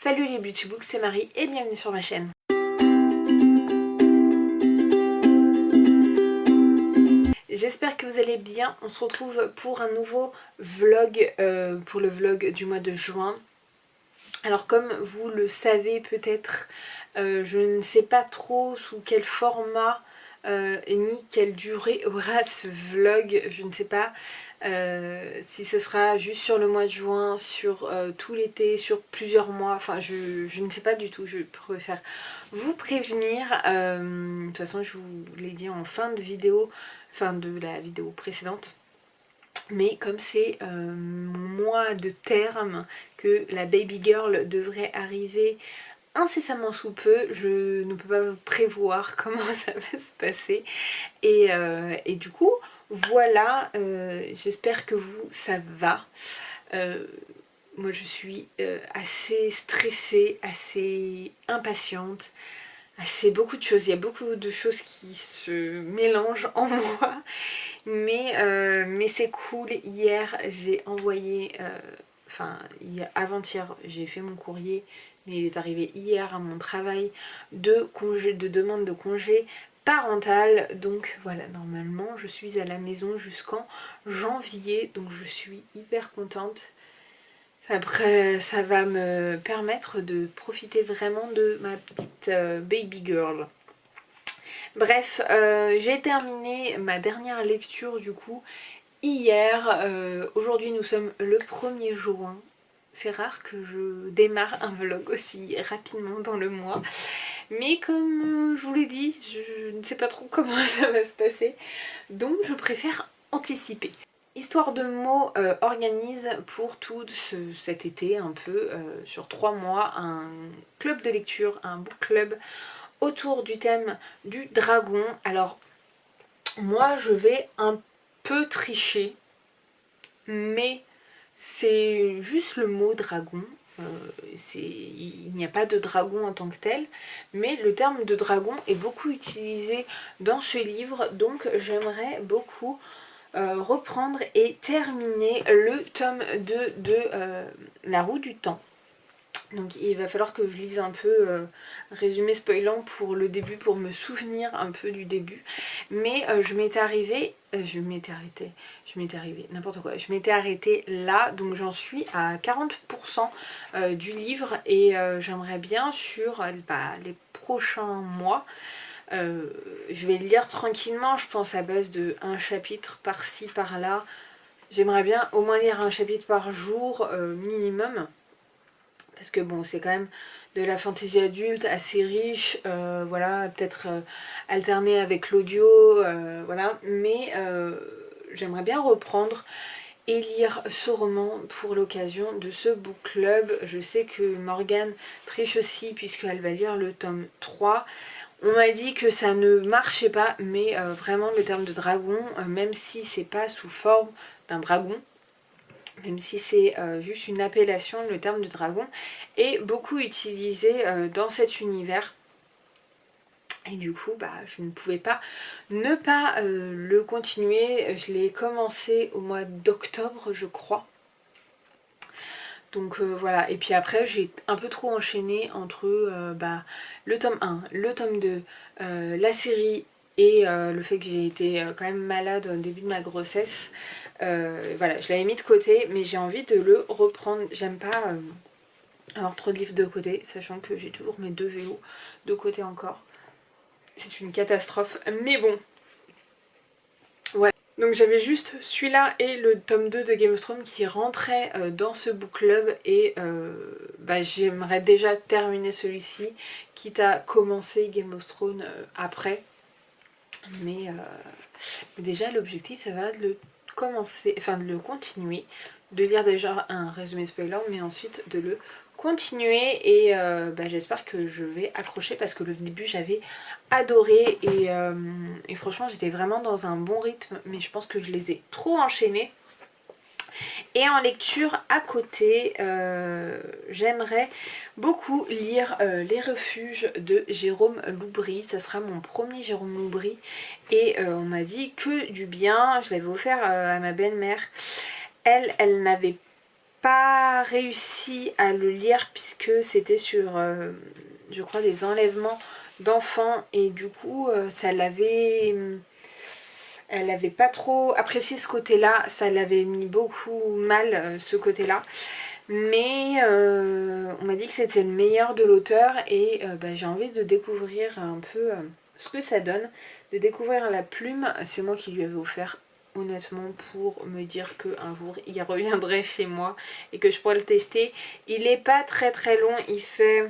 Salut les Beauty Books, c'est Marie et bienvenue sur ma chaîne. J'espère que vous allez bien, on se retrouve pour un nouveau vlog, pour le vlog du mois de juin. Alors comme vous le savez peut-être, je ne sais pas trop sous quel format ni quelle durée aura ce vlog, je ne sais pas si ce sera juste sur le mois de juin, sur tout l'été, sur plusieurs mois, enfin je ne sais pas du tout, je préfère vous prévenir. De toute façon je vous l'ai dit en fin de vidéo, fin de la vidéo précédente. Mais comme c'est mon mois de terme, que la baby girl devrait arriver incessamment sous peu, je ne peux pas prévoir comment ça va se passer. Et du coup, voilà, j'espère que vous, ça va. Moi je suis assez stressée, assez impatiente. C'est beaucoup de choses, il y a beaucoup de choses qui se mélangent en moi, mais c'est cool. Hier j'ai envoyé, avant-hier j'ai fait mon courrier, mais il est arrivé hier à mon travail de demande de congé parental. Donc voilà, normalement je suis à la maison jusqu'en janvier, donc je suis hyper contente. Après, ça va me permettre de profiter vraiment de ma petite baby girl. Bref, j'ai terminé ma dernière lecture du coup hier. Aujourd'hui nous sommes le 1er juin. C'est rare que je démarre un vlog aussi rapidement dans le mois. Mais comme je vous l'ai dit, je ne sais pas trop comment ça va se passer. Donc je préfère anticiper. Histoire de mots organise pour tout cet été un peu, sur 3 mois, un club de lecture, un book club autour du thème du dragon. Alors moi je vais un peu tricher, mais c'est juste le mot dragon. Il n'y a pas de dragon en tant que tel, mais le terme de dragon est beaucoup utilisé dans ce livre, donc j'aimerais beaucoup reprendre et terminer le tome 2 de La Roue du Temps. Donc il va falloir que je lise un peu résumé spoilant pour le début, pour me souvenir un peu du début. Mais je m'étais arrêtée là, donc j'en suis à 40% du livre et j'aimerais bien sur les prochains mois. Je vais le lire tranquillement, je pense à base de un chapitre par-ci par-là. J'aimerais bien au moins lire un chapitre par jour minimum, parce que bon, c'est quand même de la fantaisie adulte assez riche, voilà, peut-être alterner avec l'audio, voilà, mais j'aimerais bien reprendre et lire ce roman pour l'occasion de ce book club. Je sais que Morgane triche aussi puisqu'elle va lire le tome 3. On m'a dit que ça ne marchait pas, mais vraiment le terme de dragon, même si c'est pas sous forme d'un dragon, même si c'est juste une appellation, le terme de dragon est beaucoup utilisé dans cet univers. Et du coup, je ne pouvais pas ne pas le continuer. Je l'ai commencé au mois d'octobre, je crois. Donc voilà, et puis après j'ai un peu trop enchaîné entre le tome 1, le tome 2, la série et le fait que j'ai été quand même malade au début de ma grossesse. Voilà, je l'avais mis de côté, mais j'ai envie de le reprendre. J'aime pas avoir trop de livres de côté, sachant que j'ai toujours mes 2 VO de côté encore. C'est une catastrophe, mais bon. Voilà. Donc j'avais juste celui-là et le tome 2 de Game of Thrones qui rentraient dans ce book club et j'aimerais déjà terminer celui-ci, quitte à commencer Game of Thrones après. Mais déjà l'objectif ça va de le commencer, enfin de le continuer, de lire déjà un résumé spoiler, mais ensuite de le continuer et j'espère que je vais accrocher parce que le début j'avais adoré et franchement j'étais vraiment dans un bon rythme, mais je pense que je les ai trop enchaînés. Et en lecture à côté, j'aimerais beaucoup lire Les Refuges de Jérôme Loubry. Ça sera mon premier Jérôme Loubry et on m'a dit que du bien. Je l'avais offert à ma belle-mère. Elle n'avait pas réussi à le lire puisque c'était sur, je crois, des enlèvements d'enfants et du coup elle avait pas trop apprécié ce côté-là, ça l'avait mis beaucoup mal ce côté-là. Mais on m'a dit que c'était le meilleur de l'auteur et j'ai envie de découvrir un peu ce que ça donne, de découvrir la plume. C'est moi qui lui avais offert honnêtement pour me dire qu'un jour il reviendrait chez moi et que je pourrais le tester. Il n'est pas très très long, il fait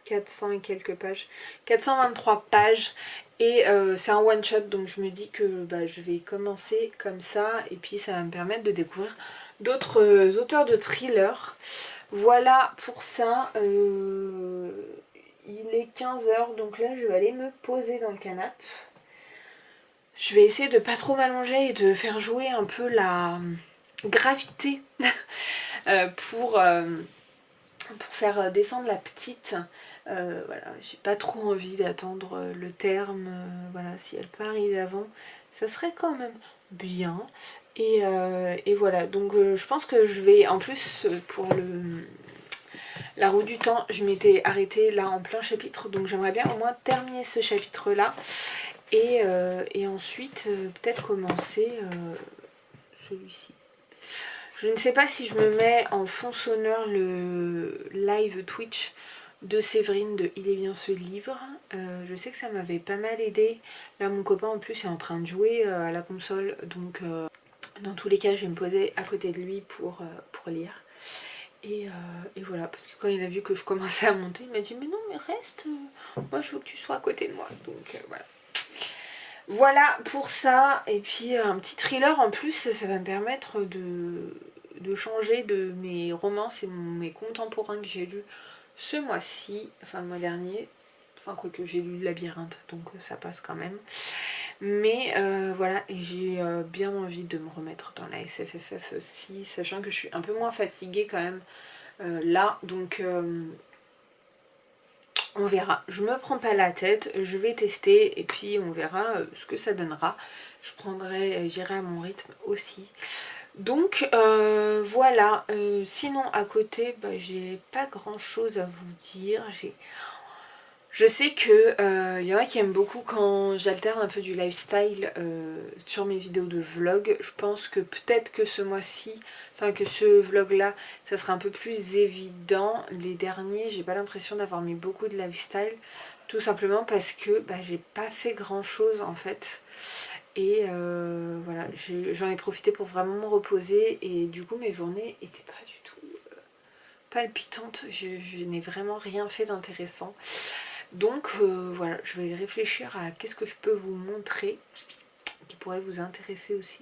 400 et quelques pages, 423 pages et c'est un one shot, donc je me dis que je vais commencer comme ça et puis ça va me permettre de découvrir d'autres auteurs de thrillers. Voilà pour ça. Il est 15h, donc là je vais aller me poser dans le canapé. Je vais essayer de pas trop m'allonger et de faire jouer un peu la gravité pour faire descendre la petite. Voilà, j'ai pas trop envie d'attendre le terme. Voilà, si elle peut arriver avant, ça serait quand même bien. Et voilà, donc je pense que je vais, en plus pour la roue du temps, je m'étais arrêtée là en plein chapitre, donc j'aimerais bien au moins terminer ce chapitre là et ensuite peut-être commencer celui-ci. Je ne sais pas si je me mets en fond sonore le live Twitch de Séverine de Il est bien ce livre. Je sais que ça m'avait pas mal aidé. Là mon copain en plus est en train de jouer à la console, donc dans tous les cas je vais me poser à côté de lui pour lire. Et voilà, parce que quand il a vu que je commençais à monter, il m'a dit mais non mais reste, moi je veux que tu sois à côté de moi. Donc voilà. Voilà pour ça, et puis un petit thriller en plus, ça va me permettre de changer de mes romances et mes contemporains que j'ai lus ce mois-ci, enfin le mois dernier, enfin quoi que j'ai lu Labyrinthe, donc ça passe quand même. Mais voilà, et j'ai bien envie de me remettre dans la SFFF aussi, sachant que je suis un peu moins fatiguée quand même là, donc on verra. Je me prends pas la tête, je vais tester et puis on verra ce que ça donnera. J'irai à mon rythme aussi. Donc voilà, sinon à côté, j'ai pas grand chose à vous dire. Je sais que y en a qui aiment beaucoup quand j'alterne un peu du lifestyle sur mes vidéos de vlog. Je pense que peut-être que ce mois-ci, enfin que ce vlog là, ça sera un peu plus évident. Les derniers, j'ai pas l'impression d'avoir mis beaucoup de lifestyle. Tout simplement parce que j'ai pas fait grand chose en fait. Et voilà, j'en ai profité pour vraiment me reposer. Et du coup mes journées étaient pas du tout palpitantes. Je n'ai vraiment rien fait d'intéressant. Donc voilà, je vais réfléchir à qu'est-ce que je peux vous montrer qui pourrait vous intéresser aussi.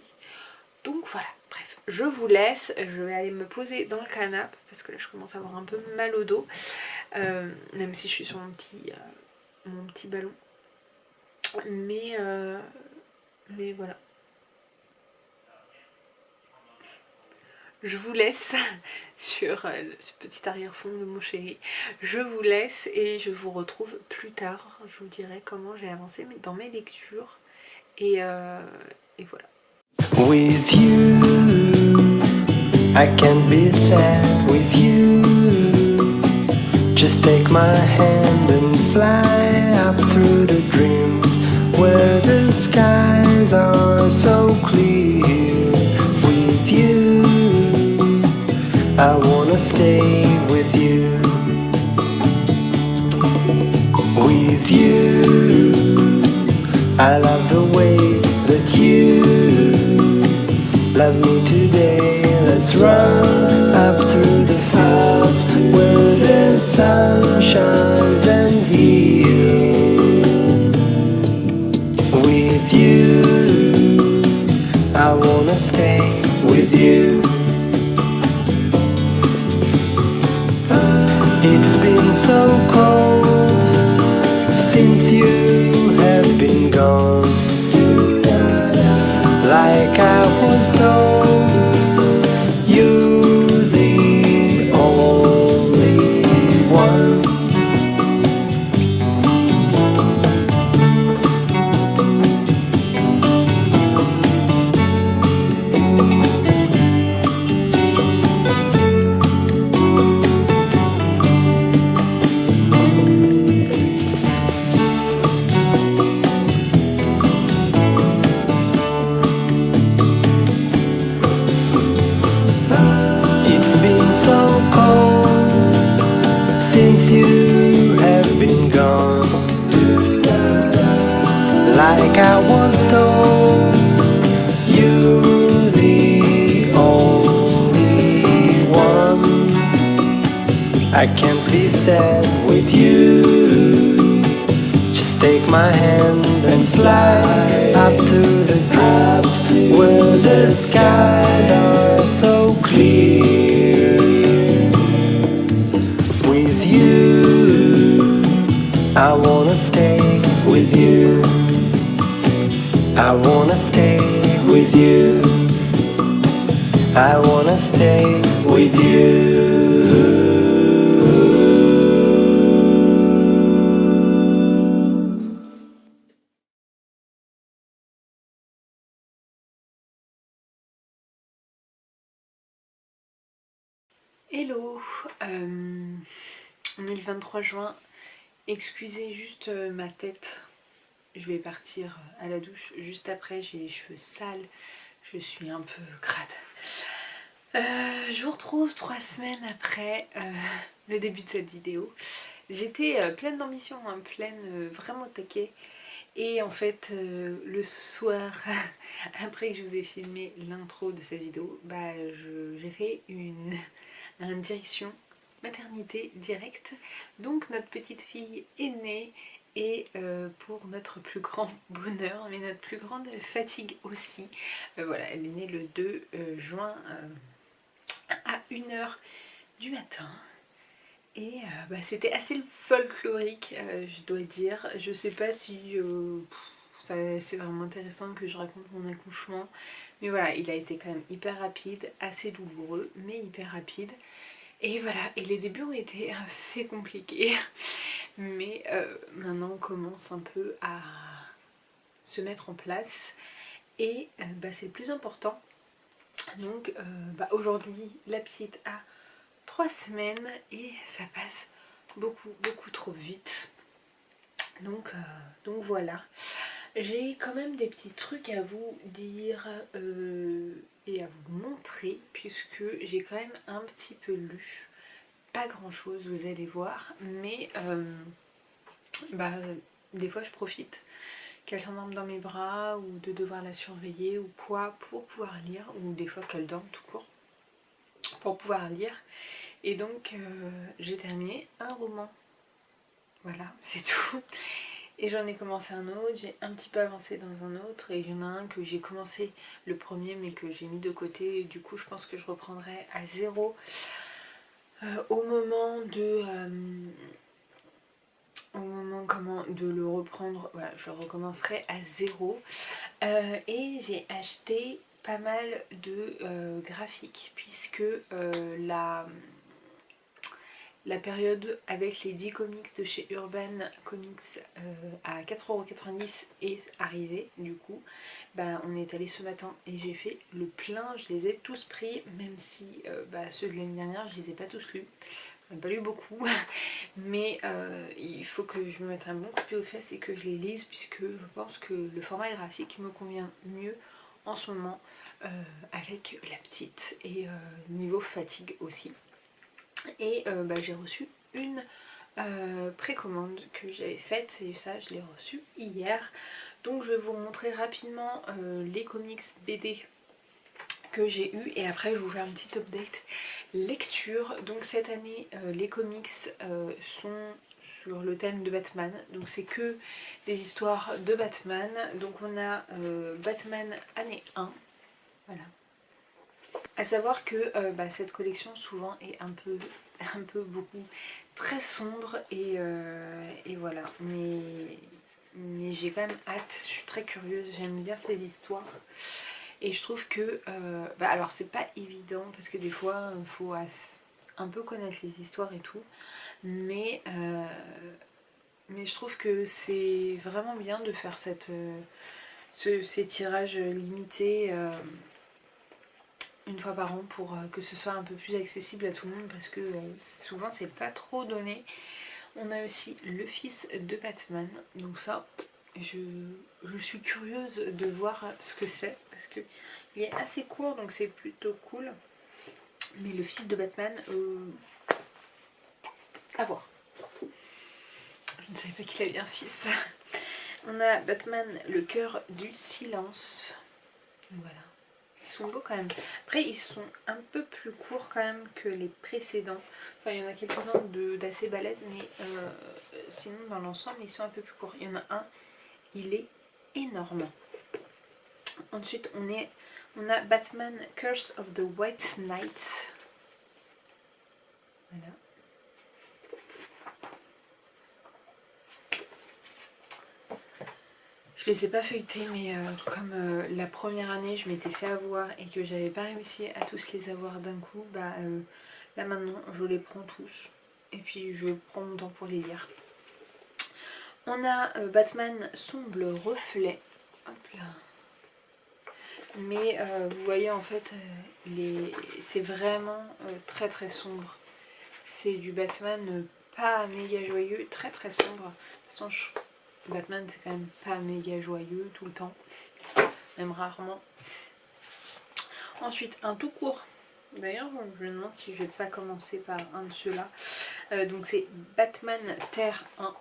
Donc voilà, bref, je vous laisse, je vais aller me poser dans le canapé parce que là je commence à avoir un peu mal au dos, même si je suis sur mon petit ballon. Mais voilà. Je vous laisse sur ce petit arrière-fond de mon chéri. Je vous laisse et je vous retrouve plus tard. Je vous dirai comment j'ai avancé dans mes lectures. Et voilà. With you, I can't be sad with you. Just take my hand and fly up through the dreams where the skies are so clear. With you, I wanna stay with you. With you, I love the way that you love me today. Let's run up through the fields where the sun shines and heals. With you, I wanna stay with you. It's been so cold since you have been gone. Like I was told, you're the only one. like I was told. You're the only one I can be sad with you. Just take my hand and fly up to the clouds where the skies are so clear. With you, I wanna stay with you. I wanna stay with you. I wanna stay with you. Hello, on est le 23 juin, excusez juste ma tête, je vais partir à la douche juste après, j'ai les cheveux sales, je suis un peu crade. Je vous retrouve 3 semaines après le début de cette vidéo. J'étais pleine d'ambition, hein, pleine vraiment au taquet. Et en fait, le soir, après que je vous ai filmé l'intro de cette vidéo, bah, j'ai fait une direction maternité directe. Donc notre petite fille est née et pour notre plus grand bonheur, mais notre plus grande fatigue aussi, voilà, elle est née le 2 juin à 1h du matin. Et bah, c'était assez folklorique, je dois dire. Je sais pas si c'est vraiment intéressant que je raconte mon accouchement. Mais voilà, il a été quand même hyper rapide, assez douloureux, mais hyper rapide. Et voilà, et les débuts ont été assez compliqués. Mais maintenant on commence un peu à se mettre en place. Et bah, c'est le plus important. Donc bah, aujourd'hui, la petite a 3 semaines et ça passe beaucoup trop vite. Donc voilà. J'ai quand même des petits trucs à vous dire et à vous montrer puisque j'ai quand même un petit peu lu. Pas grand chose, vous allez voir, mais bah, des fois je profite qu'elle s'endorme dans mes bras ou de devoir la surveiller ou quoi pour pouvoir lire, ou des fois qu'elle dorme tout court pour pouvoir lire. Et donc j'ai terminé un roman. Voilà, c'est tout. Et j'en ai commencé un autre, j'ai un petit peu avancé dans un autre, et il y en a un que j'ai commencé le premier mais que j'ai mis de côté, et du coup je pense que je reprendrai à zéro au moment de le reprendre. Voilà, je recommencerai à zéro. Et j'ai acheté pas mal de graphiques puisque la période avec les 10 comics de chez Urban Comics à 4,90€ est arrivée. Du coup, bah, on est allé ce matin et j'ai fait le plein. Je les ai tous pris, même si bah, ceux de l'année dernière, je les ai pas tous lus. J'en ai pas lu beaucoup, mais il faut que je me mette un bon coup de pied aux fesses et que je les lise puisque je pense que le format graphique me convient mieux en ce moment avec la petite et niveau fatigue aussi. Et bah, j'ai reçu une précommande que j'avais faite et ça je l'ai reçue hier. Donc je vais vous montrer rapidement les comics BD que j'ai eu et après je vous fais un petit update lecture. Donc cette année les comics sont sur le thème de Batman, donc c'est que des histoires de Batman. Donc on a Batman année 1, voilà. À savoir que bah, cette collection souvent est un peu beaucoup très sombre et voilà, mais j'ai quand même hâte, je suis très curieuse, j'aime bien ces histoires. Et je trouve que, bah alors c'est pas évident parce que des fois il faut un peu connaître les histoires et tout, mais je trouve que c'est vraiment bien de faire ces tirages limités une fois par an pour que ce soit un peu plus accessible à tout le monde parce que souvent c'est pas trop donné. On a aussi le fils de Batman, donc ça je suis curieuse de voir ce que c'est parce que il est assez court donc c'est plutôt cool, mais le fils de Batman à voir. Je ne savais pas qu'il avait un fils. On a Batman, le cœur du silence. Voilà. Ils sont beaux quand même. Après, ils sont un peu plus courts quand même que les précédents. Enfin, il y en a quelques-uns d'assez balèzes, mais sinon, dans l'ensemble, ils sont un peu plus courts. Il y en a un, il est énorme. Ensuite, on a Batman, Curse of the White Knight. Voilà. Je les ai pas feuilletés, mais comme la première année je m'étais fait avoir et que j'avais pas réussi à tous les avoir d'un coup, bah là maintenant je les prends tous et puis je prends mon temps pour les lire. On a Batman sombre reflet. Hop là. Mais vous voyez en fait c'est vraiment très très sombre. C'est du Batman pas méga joyeux, très très sombre. De toute façon Batman c'est quand même pas méga joyeux tout le temps, même rarement. Ensuite un tout court, d'ailleurs je me demande si je vais pas commencer par un de ceux-là. Donc c'est Batman Terre 1.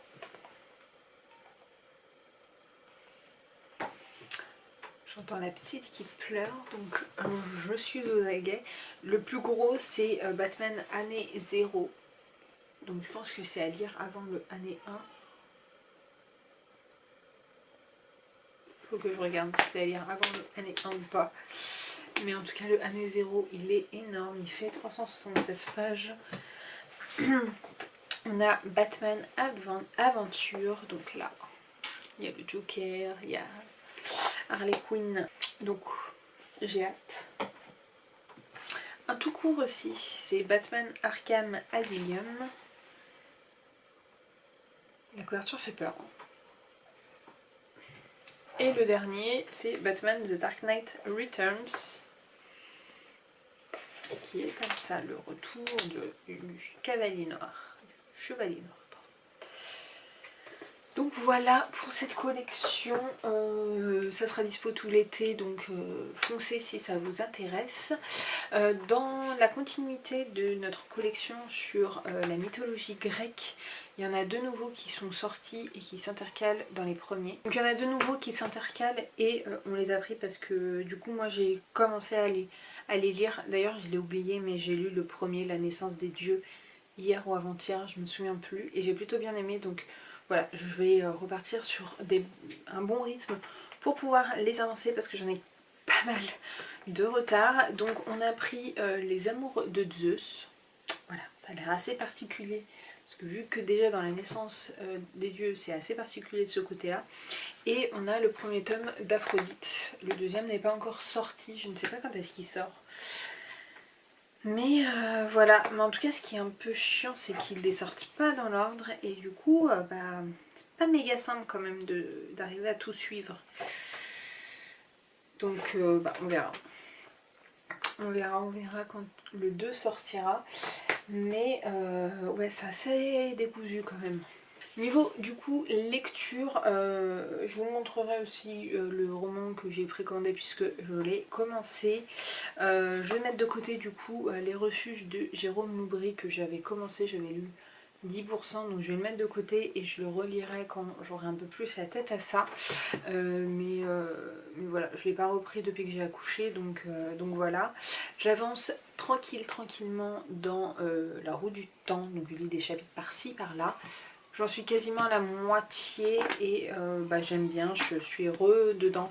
J'entends la petite qui pleure, donc je suis aux aguets. Le plus gros c'est Batman année 0. Donc je pense que c'est à lire avant le année 1. Faut que je regarde si c'est à lire avant l'année 1 ou pas. Mais en tout cas le année 0 il est énorme, il fait 376 pages. On a Batman Aventure, donc là il y a le Joker, il y a Harley Quinn, donc j'ai hâte. Un tout court aussi, c'est Batman Arkham Asylum. La couverture fait peur. Et le dernier, c'est Batman The Dark Knight Returns, qui est comme ça, le retour du Cavalier Noir, du Chevalier Noir. Pardon. Donc voilà pour cette collection, ça sera dispo tout l'été, donc foncez si ça vous intéresse. Dans la continuité de notre collection sur la mythologie grecque, il y en a deux nouveaux qui sont sortis et qui s'intercalent dans les premiers. Donc il y en a deux nouveaux qui s'intercalent et on les a pris parce que du coup moi j'ai commencé à les lire. D'ailleurs je l'ai oublié, mais j'ai lu le premier, La naissance des dieux, hier ou avant-hier, je me souviens plus, et j'ai plutôt bien aimé. Donc voilà, je vais repartir sur un bon rythme pour pouvoir les avancer parce que j'en ai pas mal de retard. Donc on a pris les amours de Zeus. Voilà, ça a l'air assez particulier parce que vu que déjà dans la naissance des dieux c'est assez particulier de ce côté là. Et on a le premier tome d'Aphrodite. Le deuxième n'est pas encore sorti, je ne sais pas quand est-ce qu'il sort. Mais voilà, mais en tout cas ce qui est un peu chiant c'est qu'ils les sortent pas dans l'ordre et du coup bah, c'est pas méga simple quand même d'arriver à tout suivre. Donc bah, on verra. On verra quand le 2 sortira. Mais ouais, c'est assez décousu quand même. Niveau du coup lecture, je vous montrerai aussi le roman que j'ai précommandé puisque je l'ai commencé. Je vais mettre de côté du coup Les Refuges de Jérôme Loubry que j'avais commencé, j'avais lu 10%, donc je vais le mettre de côté et je le relirai quand j'aurai un peu plus la tête à ça. Mais voilà, je ne l'ai pas repris depuis que j'ai accouché, donc voilà. J'avance tranquillement dans La Roue du Temps, donc je lis des chapitres par-ci par-là. J'en suis quasiment à la moitié et bah, j'aime bien, je suis dedans.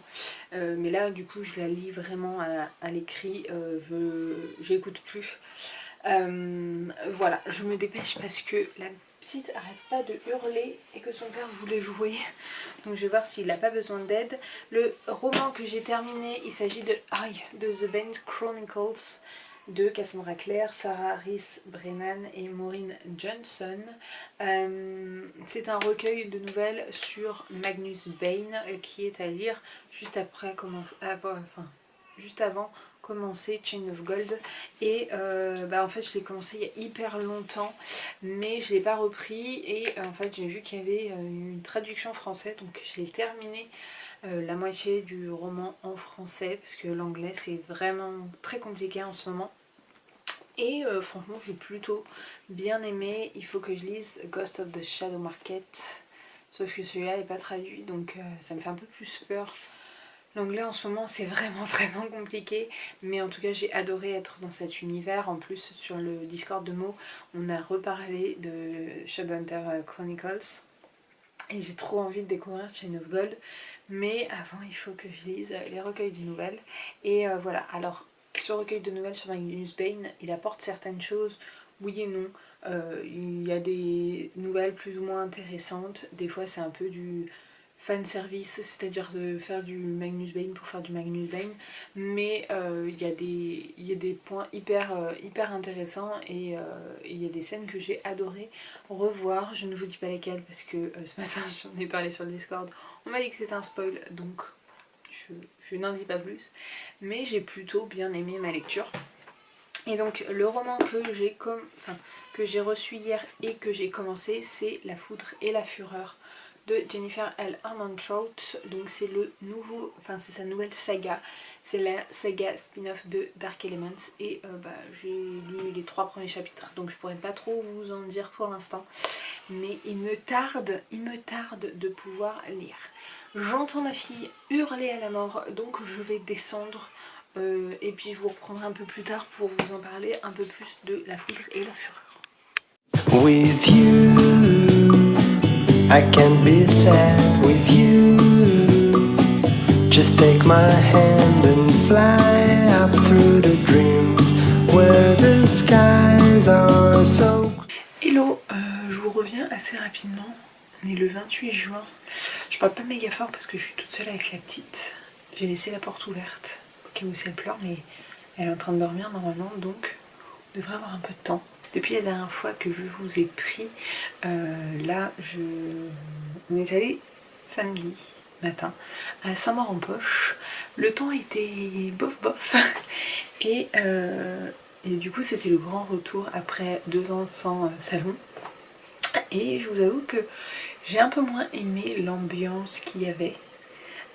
Mais là du coup je la lis vraiment à l'écrit, j'écoute plus. Voilà, je me dépêche parce que la petite arrête pas de hurler et que son père voulait jouer. Donc je vais voir s'il n'a pas besoin d'aide. Le roman que j'ai terminé, il s'agit de The Bane Chronicles de Cassandra Clare, Sarah Rhys Brennan et Maureen Johnson. C'est un recueil de nouvelles sur Magnus Bane qui est à lire juste avant commencer Chain of Gold. Et bah en fait je l'ai commencé il y a hyper longtemps mais je l'ai pas repris et en fait j'ai vu qu'il y avait une traduction française, donc j'ai terminé la moitié du roman en français parce que l'anglais c'est vraiment très compliqué en ce moment. Et franchement j'ai plutôt bien aimé. Il faut que je lise Ghost of the Shadow Market sauf que celui-là n'est pas traduit, donc ça me fait un peu plus peur. L'anglais en ce moment c'est vraiment vraiment compliqué, mais en tout cas j'ai adoré être dans cet univers. En plus sur le Discord de Mo, on a reparlé de Shadowhunter Chronicles et j'ai trop envie de découvrir Chain of Gold, mais avant il faut que je lise les recueils de nouvelles. Et voilà, alors ce recueil de nouvelles sur Magnus Bane, il apporte certaines choses, oui et non. Il y a des nouvelles plus ou moins intéressantes, des fois c'est un peu du fan service, c'est-à-dire de faire du Magnus Bane pour faire du Magnus Bane, mais il y a des points hyper intéressants, et il y a des scènes que j'ai adoré revoir. Je ne vous dis pas lesquelles parce que ce matin j'en ai parlé sur le Discord, on m'a dit que c'était un spoil, donc je n'en dis pas plus, mais j'ai plutôt bien aimé ma lecture. Et donc le roman que j'ai reçu hier et que j'ai commencé, c'est La Foudre et la Fureur de Jennifer L. Armentrout. Donc c'est c'est sa nouvelle saga, c'est la saga spin-off de Dark Elements, et j'ai lu les 3 premiers chapitres, donc je pourrais pas trop vous en dire pour l'instant, mais il me tarde de pouvoir lire. J'entends ma fille hurler à la mort, donc je vais descendre, et puis je vous reprendrai un peu plus tard pour vous en parler un peu plus de La Foudre et la Fureur. With you, I can be sad with you. Just take my hand and fly up through the dreams where the skies are so. Hello, je vous reviens assez rapidement. On est le 28 juin. Je parle pas méga fort parce que je suis toute seule avec la petite. J'ai laissé la porte ouverte au cas où si elle pleure, mais elle est en train de dormir normalement, donc on devrait avoir un peu de temps. Depuis la dernière fois que je vous ai pris, on est allé samedi matin à Saint-Maur-en-Poche. Le temps était bof bof et du coup c'était le grand retour après 2 ans sans salon. Et je vous avoue que j'ai un peu moins aimé l'ambiance qu'il y avait.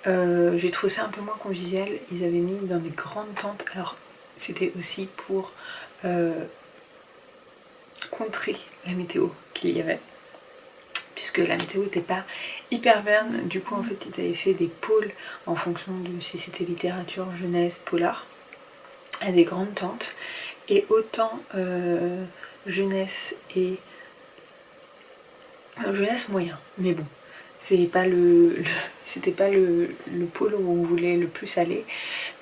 J'ai trouvé ça un peu moins convivial. Ils avaient mis dans des grandes tentes. Alors c'était aussi pour contrer la météo qu'il y avait, puisque la météo n'était pas hyper berne. Du coup en fait ils avaient fait des pôles en fonction de si c'était littérature, jeunesse, polar, à des grandes tentes. Et autant jeunesse et jeunesse moyen, mais bon, c'était pas le pôle où on voulait le plus aller.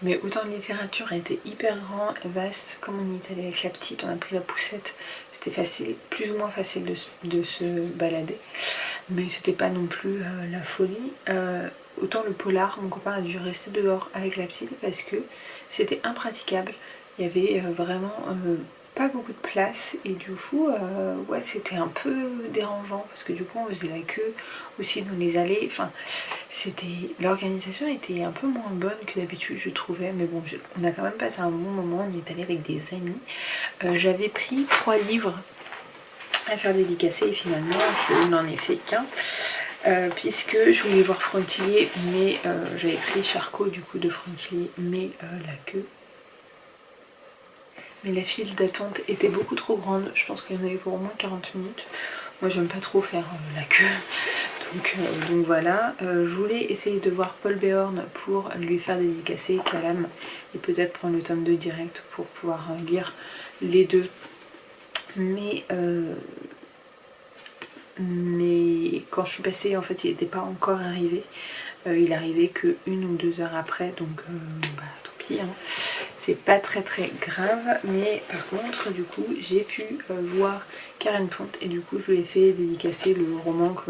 Mais autant littérature était hyper grand, vaste. Comme on y est allé avec la petite, on a pris la poussette, c'était facile, plus ou moins facile de se balader, mais c'était pas non plus la folie. Autant le polar, mon copain a dû rester dehors avec la petite parce que c'était impraticable. Il y avait vraiment pas beaucoup de place, et du coup ouais, c'était un peu dérangeant parce que du coup on faisait la queue aussi dans les allées. Enfin, l'organisation était un peu moins bonne que d'habitude, je trouvais, mais bon, on a quand même passé un bon moment. On est allé avec des amis. J'avais pris 3 livres à faire dédicacer et finalement je n'en ai fait qu'un, puisque je voulais voir Frontilier, mais j'avais pris Charcot du coup de Frontilier, mais la queue, mais la file d'attente était beaucoup trop grande. Je pense qu'il y en avait pour au moins 40 minutes. Moi j'aime pas trop faire la queue, donc voilà. Je voulais essayer de voir Paul Béorn pour lui faire dédicacer Calam et peut-être prendre le tome 2 direct pour pouvoir lire les deux. Mais quand je suis passée, en fait il n'était pas encore arrivé. Il arrivait que 1 ou 2 heures après, donc tant pis, hein. C'est pas très grave, mais par contre du coup j'ai pu voir Karen Ponte, et du coup je lui ai fait dédicacer le roman que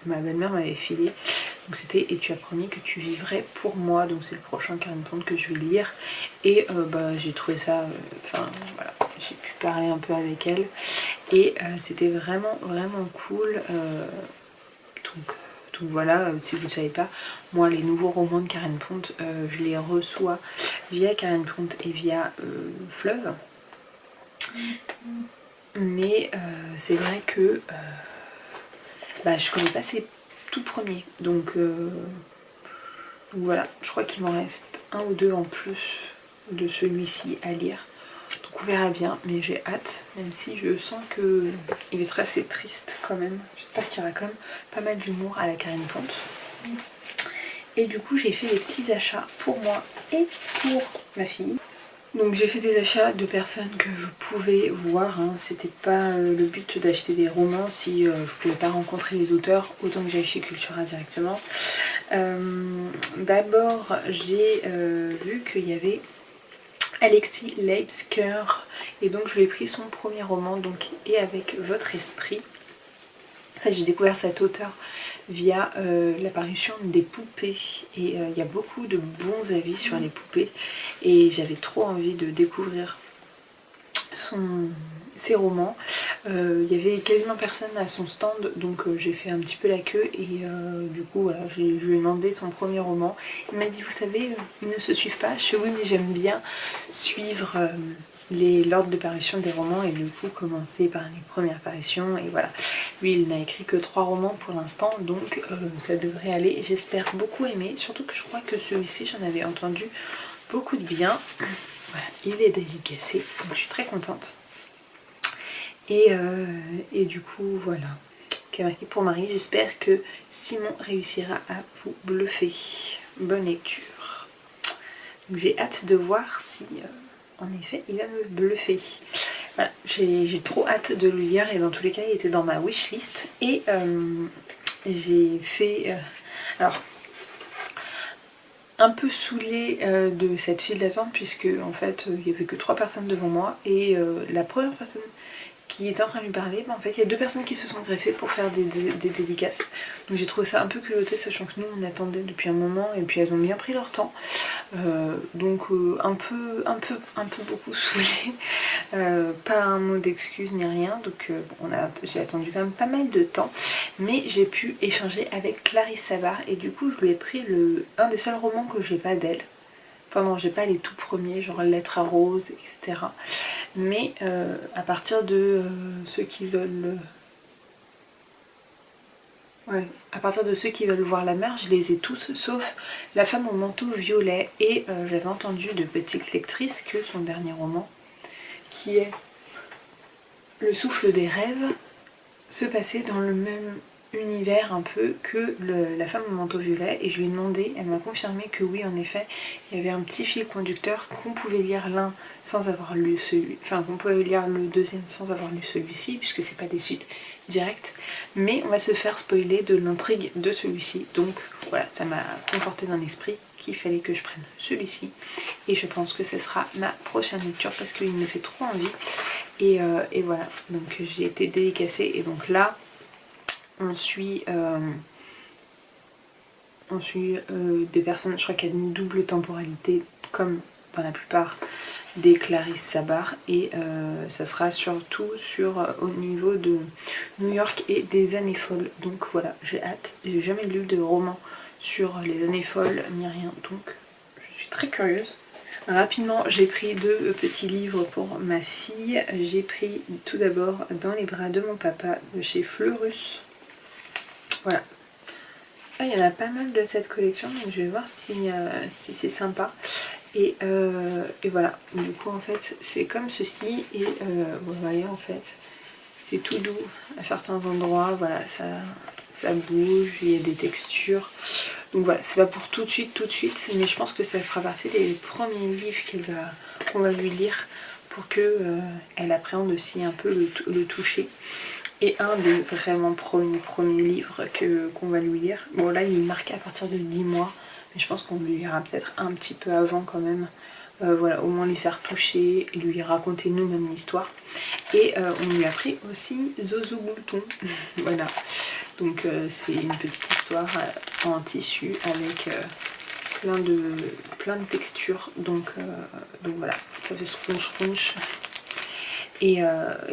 ma belle-mère m'avait filé. Donc c'était Et tu as promis que tu vivrais pour moi, donc c'est le prochain Karen Ponte que je vais lire. Et j'ai trouvé ça, voilà, j'ai pu parler un peu avec elle, et c'était vraiment cool. Donc voilà, si vous ne savez pas, moi les nouveaux romans de Karen Ponte, je les reçois via Karen Ponte et via Fleuve. Mais c'est vrai que je connais pas ses tout premiers. Donc voilà, je crois qu'il m'en reste 1 ou 2 en plus de celui-ci à lire. Donc on verra bien, mais j'ai hâte, même si je sens qu'il est assez triste quand même. J'espère qu'il y aura quand même pas mal d'humour à la Karine Ponte. Et du coup j'ai fait des petits achats pour moi et pour ma fille. Donc j'ai fait des achats de personnes que je pouvais voir, hein. C'était pas le but d'acheter des romans si je pouvais pas rencontrer les auteurs, autant que j'aille chez Cultura directement. D'abord j'ai vu qu'il y avait Alexis Leipzger et donc je lui ai pris son premier roman, donc Et avec votre esprit. En fait, j'ai découvert cet auteur via l'apparition des poupées et il y a beaucoup de bons avis sur les poupées et j'avais trop envie de découvrir ses romans. Il y avait quasiment personne à son stand, donc j'ai fait un petit peu la queue et du coup voilà, je lui ai demandé son premier roman. Il m'a dit, vous savez, ils ne se suivent pas. Je suis oui, mais j'aime bien suivre l'ordre de parution des romans et du coup commencer par les premières parutions et voilà. Lui il n'a écrit que 3 romans pour l'instant, donc ça devrait aller. J'espère beaucoup aimer, surtout que je crois que celui-ci j'en avais entendu beaucoup de bien. Voilà, il est dédicacé, donc je suis très contente. Et du coup voilà, pour Marie, j'espère que Simon réussira à vous bluffer. Bonne lecture. Donc j'ai hâte de voir si en effet il va me bluffer. Voilà, j'ai trop hâte de le lire et dans tous les cas il était dans ma wishlist et j'ai fait... alors un peu saoulée de cette file d'attente puisque en fait il n'y avait que 3 personnes devant moi et la première personne qui était en train de lui parler, en fait il y a 2 personnes qui se sont greffées pour faire des dédicaces. Donc j'ai trouvé ça un peu culotté, sachant que nous on attendait depuis un moment et puis elles ont bien pris leur temps. Donc un peu beaucoup saoulée. Pas un mot d'excuse ni rien, donc j'ai attendu quand même pas mal de temps, mais j'ai pu échanger avec Clarisse Savard et du coup je lui ai pris un des seuls romans que j'ai pas d'elle. Enfin non, j'ai pas les tout premiers, genre Lettre à Rose, etc. Mais à partir de ceux qui veulent... Ouais, à partir de ceux qui veulent voir la mer, je les ai tous, sauf La femme au manteau violet. Et j'avais entendu de Petite lectrice que son dernier roman, qui est Le souffle des rêves, se passait dans le même univers un peu que La femme au manteau violet, et je lui ai demandé, elle m'a confirmé que oui en effet il y avait un petit fil conducteur, qu'on pouvait lire l'un sans avoir lu celui, enfin qu'on pouvait lire le deuxième sans avoir lu celui-ci puisque c'est pas des suites directes, mais on va se faire spoiler de l'intrigue de celui-ci, donc voilà, ça m'a conforté dans l'esprit qu'il fallait que je prenne celui-ci et je pense que ce sera ma prochaine lecture parce qu'il me fait trop envie et voilà, donc j'ai été dédicacée et donc là on suit des personnes, je crois qu'il y a une double temporalité comme dans la plupart des Clarisse Savard et ça sera surtout au niveau de New York et des années folles, donc voilà, j'ai hâte. J'ai jamais lu de roman sur les années folles ni rien, donc je suis très curieuse. Rapidement, j'ai pris 2 petits livres pour ma fille. J'ai pris tout d'abord Dans les bras de mon papa de chez Fleurus. Voilà. Ah, il y en a pas mal de cette collection, donc je vais voir si c'est sympa. Et voilà, du coup en fait c'est comme ceci et vous voyez en fait c'est tout doux à certains endroits, voilà, ça bouge, il y a des textures. Donc voilà, c'est pas pour tout de suite, mais je pense que ça fera partie des premiers livres qu'on va lui lire pour que elle appréhende aussi un peu le toucher. Et un des vraiment premiers livres qu'on va lui lire. Bon là il est marqué à partir de 10 mois, mais je pense qu'on lui lira peut-être un petit peu avant quand même. Voilà, au moins lui faire toucher et lui raconter nous-mêmes l'histoire. Et on lui a pris aussi Zozo Bouton. Voilà, donc c'est une petite histoire en tissu avec plein de textures. Donc voilà, ça fait scrunch. Et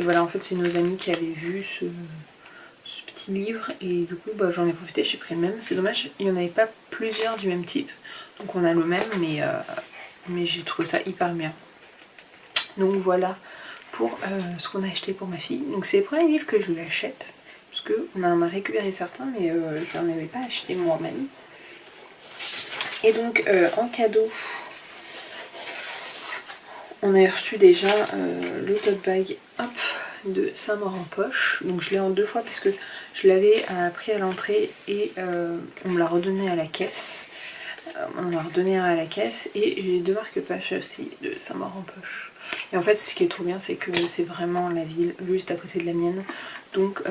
voilà, en fait c'est nos amis qui avaient vu ce petit livre et du coup bah, j'en ai profité, j'ai pris le même. C'est dommage, il n'y en avait pas plusieurs du même type, donc on a le même, mais j'ai trouvé ça hyper bien. Donc voilà pour ce qu'on a acheté pour ma fille. Donc c'est le premier livre que je lui achète, parce qu'on en a récupéré certains, mais je n'en avais pas acheté moi-même. Et donc en cadeau, On a reçu déjà le tote bag, hop, de Saint-Maur en poche. Donc je l'ai en 2 fois parce que je l'avais pris à l'entrée et on me l'a redonné à la caisse. On m'a redonné un à la caisse et j'ai 2 marque-pages aussi de Saint-Maur en poche. Et en fait ce qui est trop bien c'est que c'est vraiment la ville juste à côté de la mienne. Donc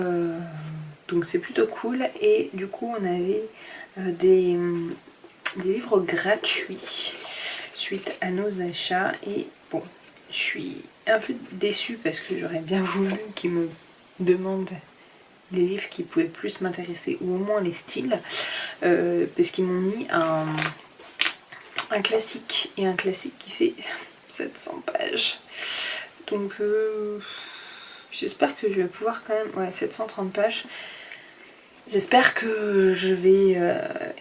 c'est plutôt cool. Et du coup on avait des livres gratuits suite à nos achats. Et bon, je suis un peu déçue parce que j'aurais bien voulu qu'ils me demandent les livres qui pouvaient plus m'intéresser, ou au moins les styles, parce qu'ils m'ont mis un classique, et un classique qui fait 700 pages. Donc j'espère que je vais pouvoir quand même, ouais, 730 pages. J'espère que je vais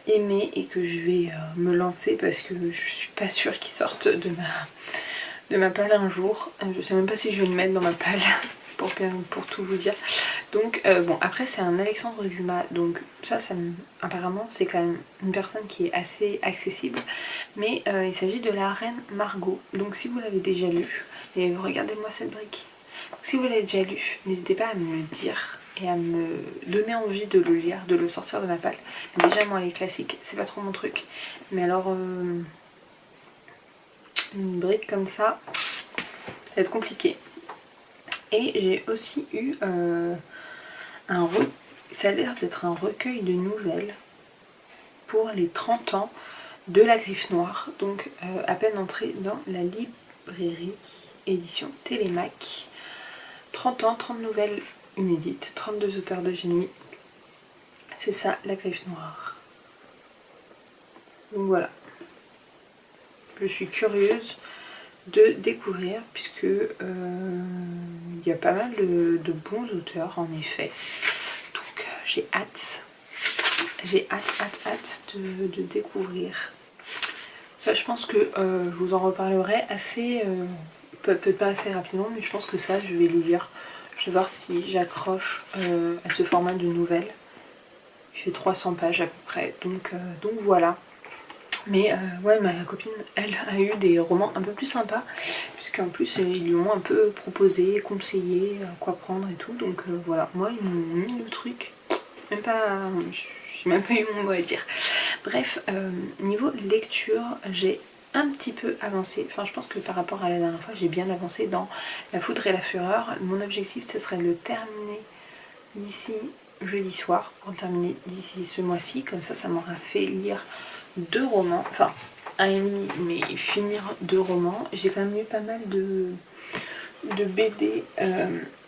aimer et que je vais me lancer, parce que je suis pas sûre qu'ils sortent de ma palle un jour. Je sais même pas si je vais le mettre dans ma palle pour tout vous dire. Donc bon, après c'est un Alexandre Dumas, donc ça apparemment c'est quand même une personne qui est assez accessible, mais il s'agit de La Reine Margot. Donc si vous l'avez déjà lu, et regardez-moi cette brique, donc, si vous l'avez déjà lu, n'hésitez pas à me le dire et à me donner envie de le lire, de le sortir de ma palle. Déjà moi les classiques c'est pas trop mon truc, mais alors une brique comme ça va être compliqué. Et j'ai aussi eu ça a l'air d'être un recueil de nouvelles pour les 30 ans de la Griffe Noire. Donc à peine entré dans la librairie, édition Télémac. 30 ans, 30 nouvelles inédites, 32 auteurs de génie. C'est ça la Griffe Noire. Donc voilà. Je suis curieuse de découvrir, puisque il y a pas mal de bons auteurs en effet. Donc j'ai hâte de découvrir. Ça je pense que je vous en reparlerai assez, peut-être pas assez rapidement, mais je pense que ça je vais le lire. Je vais voir si j'accroche à ce format de nouvelles. Il fait 300 pages à peu près, donc voilà. Mais ouais, ma copine, elle a eu des romans un peu plus sympas, puisqu'en plus ils lui ont un peu proposé, conseillé quoi prendre et tout. Donc voilà, moi ils m'ont mis le truc, même pas, j'ai même pas eu mon mot à dire. Bref, niveau lecture, j'ai un petit peu avancé. Enfin, je pense que par rapport à la dernière fois, j'ai bien avancé dans La Foudre et la Fureur. Mon objectif, ce serait de le terminer d'ici jeudi soir, pour le terminer d'ici ce mois-ci. Comme ça, ça m'aura fait lire 2 romans, enfin un et demi, mais finir 2 romans. J'ai quand même lu pas mal de BD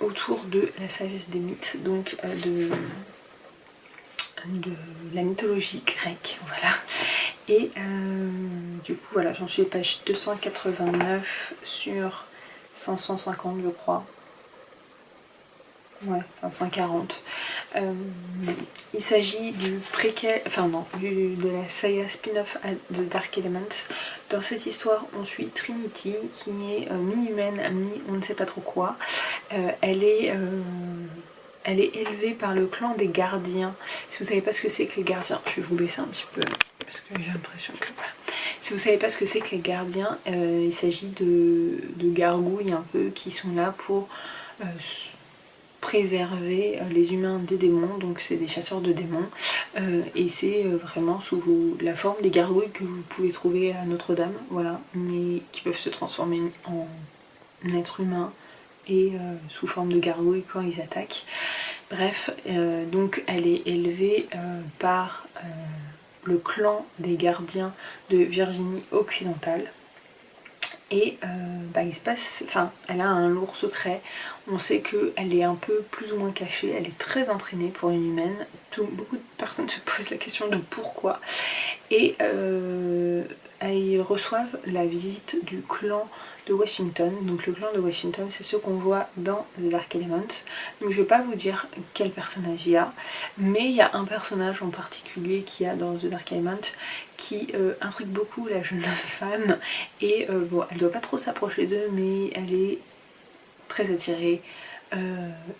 autour de la sagesse des mythes, donc de la mythologie grecque, voilà. Et du coup voilà, j'en suis à page 289 sur 550 je crois. Ouais, 540. Il s'agit du préquel, enfin non, de la saga spin-off de Dark Element. Dans cette histoire, on suit Trinity, qui est mi-humaine, on ne sait pas trop quoi. Elle est élevée par le clan des gardiens. Si vous savez pas ce que c'est que les gardiens, je vais vous baisser un petit peu, parce que j'ai l'impression que... Voilà. Si vous savez pas ce que c'est que les gardiens, il s'agit de gargouilles un peu qui sont là pour... préserver les humains des démons, donc c'est des chasseurs de démons, et c'est vraiment sous la forme des gargouilles que vous pouvez trouver à Notre-Dame, voilà, mais qui peuvent se transformer en être humain et sous forme de gargouilles quand ils attaquent. Bref, donc elle est élevée par le clan des gardiens de Virginie occidentale. Et il se passe, enfin, elle a un lourd secret. On sait qu'elle est un peu plus ou moins cachée, elle est très entraînée pour une humaine. Beaucoup de personnes se posent la question de pourquoi. Et elles reçoivent la visite du clan de Washington. Donc le clan de Washington, c'est ceux qu'on voit dans The Dark Element. Donc je vais pas vous dire quel personnage il y a, mais il y a un personnage en particulier qu'il y a dans The Dark Element qui intrigue beaucoup la jeune femme. Et bon, elle doit pas trop s'approcher d'eux, mais elle est très attirée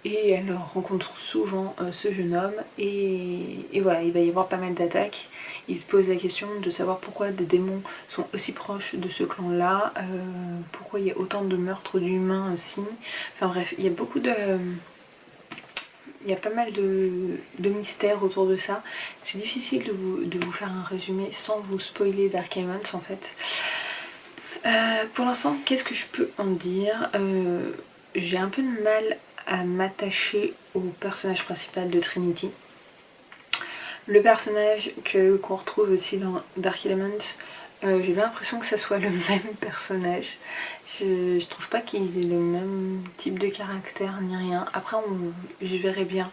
Et elle rencontre souvent ce jeune homme et voilà, il va y avoir pas mal d'attaques. Il se pose la question de savoir pourquoi des démons sont aussi proches de ce clan-là, pourquoi il y a autant de meurtres d'humains aussi. Enfin bref, il y a beaucoup de... Il y a pas mal de mystères autour de ça. C'est difficile de vous faire un résumé sans vous spoiler Dark Elements en fait. Pour l'instant, qu'est-ce que je peux en dire? J'ai un peu de mal à m'attacher au personnage principal de Trinity. Le personnage qu'on retrouve aussi dans Dark Elements, j'ai l'impression que ça soit le même personnage. Je trouve pas qu'ils aient le même type de caractère ni rien. Après, je verrai bien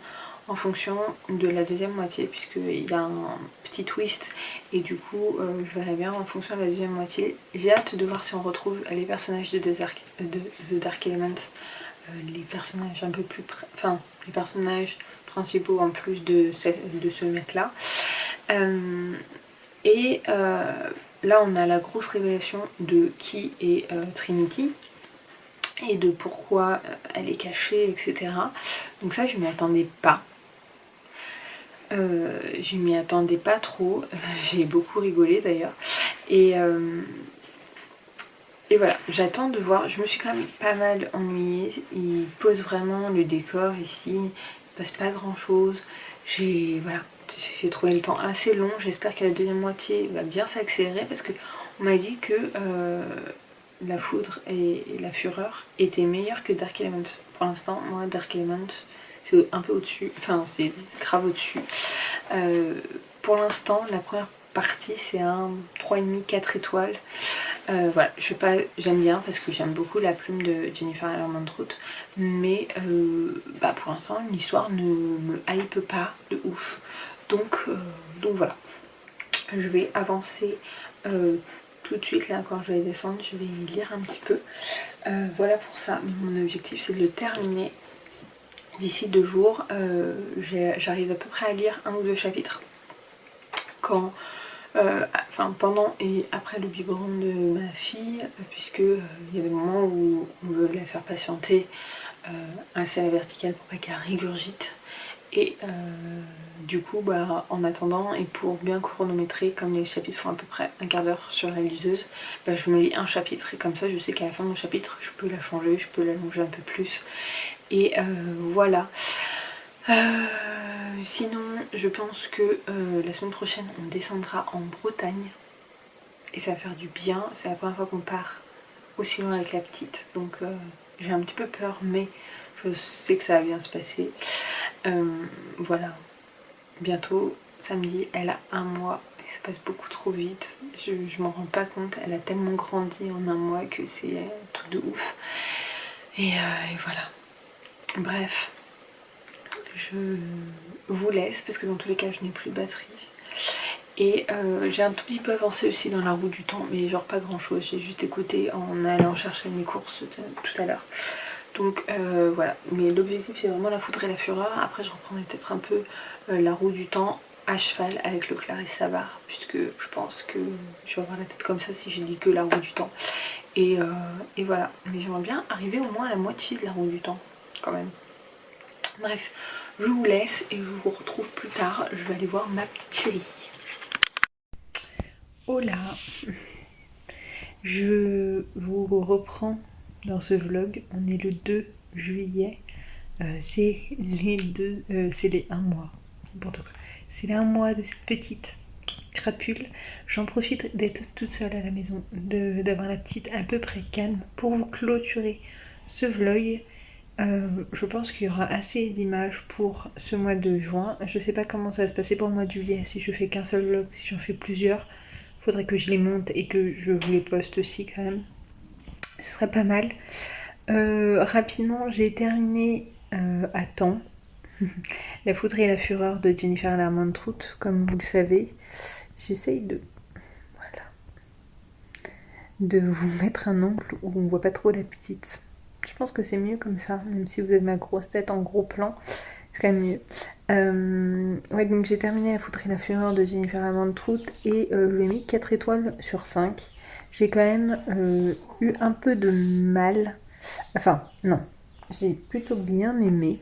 en fonction de la deuxième moitié, puisqu'il y a un petit twist, et du coup, je verrai bien en fonction de la deuxième moitié. J'ai hâte de voir si on retrouve les personnages de The Dark Elements, les personnages un peu plus... Enfin, les personnages principaux en plus de ce mec-là. Là, on a la grosse révélation de qui est Trinity et de pourquoi elle est cachée, etc. Donc ça, je m'y attendais pas. Je m'y attendais pas trop. J'ai beaucoup rigolé d'ailleurs. Et voilà, j'attends de voir. Je me suis quand même pas mal ennuyée. Il pose vraiment le décor ici. Il passe pas grand chose. J'ai trouvé le temps assez long. J'espère que la deuxième moitié va bien s'accélérer parce que on m'a dit que la foudre et la fureur étaient meilleures que Dark Elements. Pour l'instant, moi, Dark Elements, c'est un peu au-dessus. Enfin, c'est grave au-dessus. Pour l'instant, la première partie, c'est un 3,5, 4 étoiles. Voilà, j'aime bien parce que j'aime beaucoup la plume de Jennifer Lerman-Trout, mais pour l'instant l'histoire ne me hype pas de ouf. Donc voilà, je vais avancer tout de suite là quand je vais descendre, je vais lire un petit peu. Voilà pour ça, mon objectif c'est de le terminer d'ici 2 jours. J'arrive à peu près à lire 1 ou 2 chapitres. Pendant et après le biberon de ma fille, puisque il y avait des moments où on veut la faire patienter assez à la verticale pour pas qu'elle régurgite. Et du coup, en attendant, et pour bien chronométrer, comme les chapitres font à peu près un quart d'heure sur la liseuse, je me lis un chapitre et comme ça je sais qu'à la fin de mon chapitre, je peux la changer, je peux l'allonger un peu plus. Et voilà. Sinon, je pense que la semaine prochaine, on descendra en Bretagne. Et ça va faire du bien. C'est la première fois qu'on part aussi loin avec la petite. Donc j'ai un petit peu peur, mais je sais que ça va bien se passer. Voilà. Bientôt, samedi, elle a 1 mois. Et ça passe beaucoup trop vite. Je m'en rends pas compte. Elle a tellement grandi en 1 mois que c'est un truc de ouf. Et voilà. Bref. Je vous laisse parce que dans tous les cas je n'ai plus de batterie. Et j'ai un tout petit peu avancé aussi dans la roue du temps, mais genre pas grand chose. J'ai juste écouté en allant chercher mes courses tout à l'heure. Donc voilà, mais l'objectif c'est vraiment la foudre et la fureur. Après je reprendrai peut-être un peu la roue du temps à cheval avec le Clarisse Savard, puisque je pense que je vais avoir la tête comme ça si j'ai dit que la roue du temps. Et voilà, mais j'aimerais bien arriver au moins à la moitié de la roue du temps quand même. Bref, je vous laisse et je vous retrouve plus tard. Je vais aller voir ma petite chérie. Hola, je vous reprends dans ce vlog. On est le 2 juillet. C'est les 1 mois. C'est les 1 mois de cette petite crapule. J'en profite d'être toute seule à la maison, d'avoir la petite à peu près calme pour vous clôturer ce vlog. Je pense qu'il y aura assez d'images pour ce mois de juin. Je sais pas comment ça va se passer pour le mois de juillet, si je fais qu'un seul vlog, si j'en fais plusieurs. Faudrait que je les monte et que je vous les poste aussi quand même. Ce serait pas mal. Rapidement, j'ai terminé à temps La foudre et la fureur de Jennifer Lerman-Trout, comme vous le savez. J'essaye de vous mettre un angle où on voit pas trop la petite. Je pense que c'est mieux comme ça, même si vous avez ma grosse tête en gros plan, c'est quand même mieux. Ouais, donc j'ai terminé La foudre et la fureur de Jennifer Lerman-Trout et je lui ai mis 4 étoiles sur 5. J'ai quand même eu un peu de mal, enfin non, j'ai plutôt bien aimé,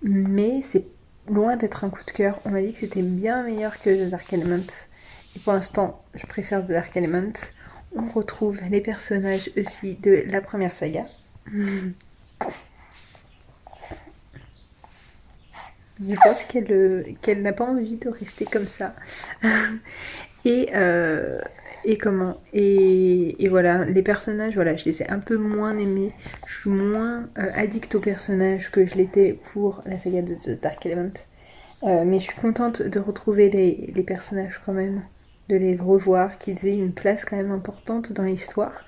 mais c'est loin d'être un coup de cœur. On m'a dit que c'était bien meilleur que The Dark Element. Et pour l'instant, je préfère The Dark Element. On retrouve les personnages aussi de la première saga. Je pense qu'elle n'a pas envie de rester comme ça. et voilà, les personnages, voilà, je les ai un peu moins aimés. Je suis moins addict aux personnages que je l'étais pour la saga de The Dark Element. Mais je suis contente de retrouver les personnages quand même, de les revoir, qu'ils aient une place quand même importante dans l'histoire.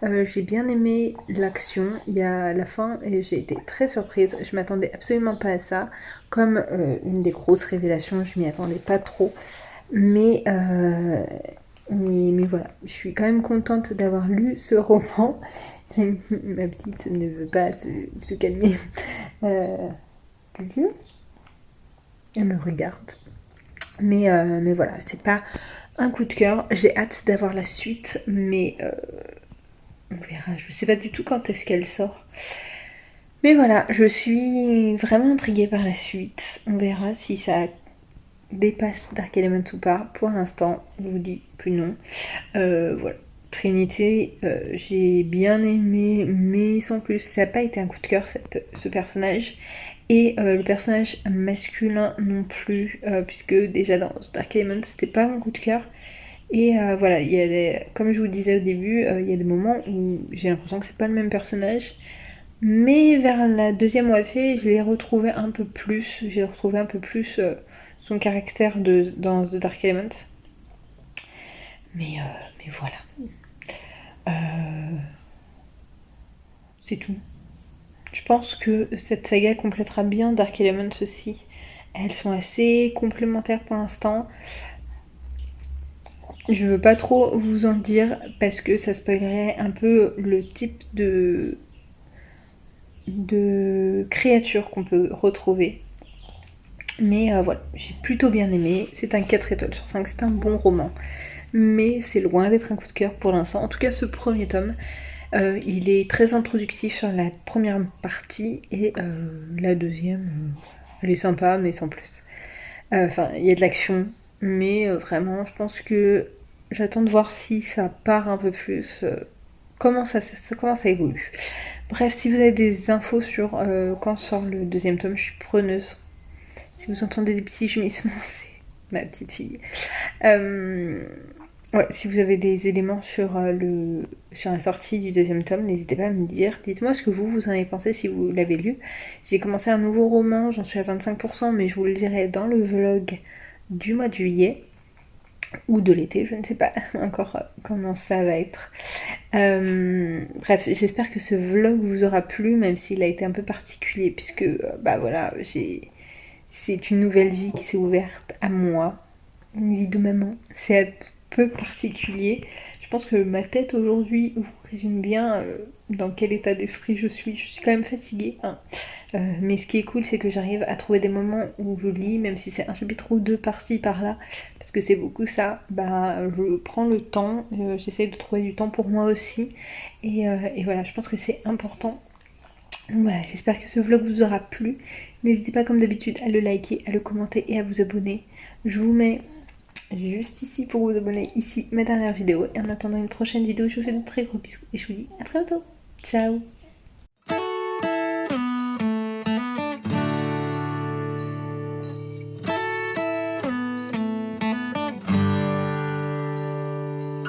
J'ai bien aimé l'action, il y a la fin et j'ai été très surprise, je m'attendais absolument pas à ça, comme une des grosses révélations, je m'y attendais pas trop, mais voilà, je suis quand même contente d'avoir lu ce roman. Ma petite ne veut pas se calmer. Elle me regarde. Mais voilà, c'est pas un coup de cœur. J'ai hâte d'avoir la suite, mais on verra. Je sais pas du tout quand est-ce qu'elle sort. Mais voilà, je suis vraiment intriguée par la suite. On verra si ça dépasse Dark Element ou pas. Pour l'instant, je vous dis que non. Voilà. Trinity, j'ai bien aimé, mais sans plus. Ça n'a pas été un coup de cœur, ce personnage. Et le personnage masculin non plus, puisque déjà dans Dark Element, c'était pas mon coup de cœur. Et voilà, comme je vous le disais au début, il y a des moments où j'ai l'impression que c'est pas le même personnage. Mais vers la deuxième moitié, je l'ai retrouvé un peu plus. J'ai retrouvé un peu plus son caractère dans The Dark Element. Mais voilà. C'est tout. Je pense que cette saga complétera bien Dark Element aussi. Elles sont assez complémentaires pour l'instant. Je veux pas trop vous en dire parce que ça spoilerait un peu le type de créatures qu'on peut retrouver. Mais voilà, j'ai plutôt bien aimé. C'est un 4 étoiles sur 5, c'est un bon roman. Mais c'est loin d'être un coup de cœur pour l'instant. En tout cas, ce premier tome, il est très introductif sur la première partie et la deuxième, elle est sympa, mais sans plus. Enfin, il y a de l'action, mais vraiment, je pense que j'attends de voir si ça part un peu plus, comment ça évolue. Bref, si vous avez des infos sur quand sort le deuxième tome, je suis preneuse. Si vous entendez des petits gémissements, c'est ma petite fille. Ouais, si vous avez des éléments sur la sortie du deuxième tome, n'hésitez pas à me dire. Dites-moi ce que vous en avez pensé si vous l'avez lu. J'ai commencé un nouveau roman, j'en suis à 25%, mais je vous le dirai dans le vlog du mois de juillet. Ou de l'été, je ne sais pas encore comment ça va être. Bref, j'espère que ce vlog vous aura plu, même s'il a été un peu particulier, puisque, bah voilà, c'est une nouvelle vie qui s'est ouverte à moi. Une vie de maman. C'est un peu particulier. Je pense que ma tête aujourd'hui vous résume bien dans quel état d'esprit je suis. Je suis quand même fatiguée, hein. Mais ce qui est cool, c'est que j'arrive à trouver des moments où je lis, même si c'est un chapitre ou deux par-ci, par-là, parce que c'est beaucoup ça, bah je prends le temps, j'essaie de trouver du temps pour moi aussi, et voilà, je pense que c'est important. Donc voilà, j'espère que ce vlog vous aura plu. N'hésitez pas comme d'habitude à le liker, à le commenter et à vous abonner. Je vous mets juste ici pour vous abonner, ici ma dernière vidéo. Et en attendant une prochaine vidéo, je vous fais de très gros bisous et je vous dis à très bientôt. Ciao.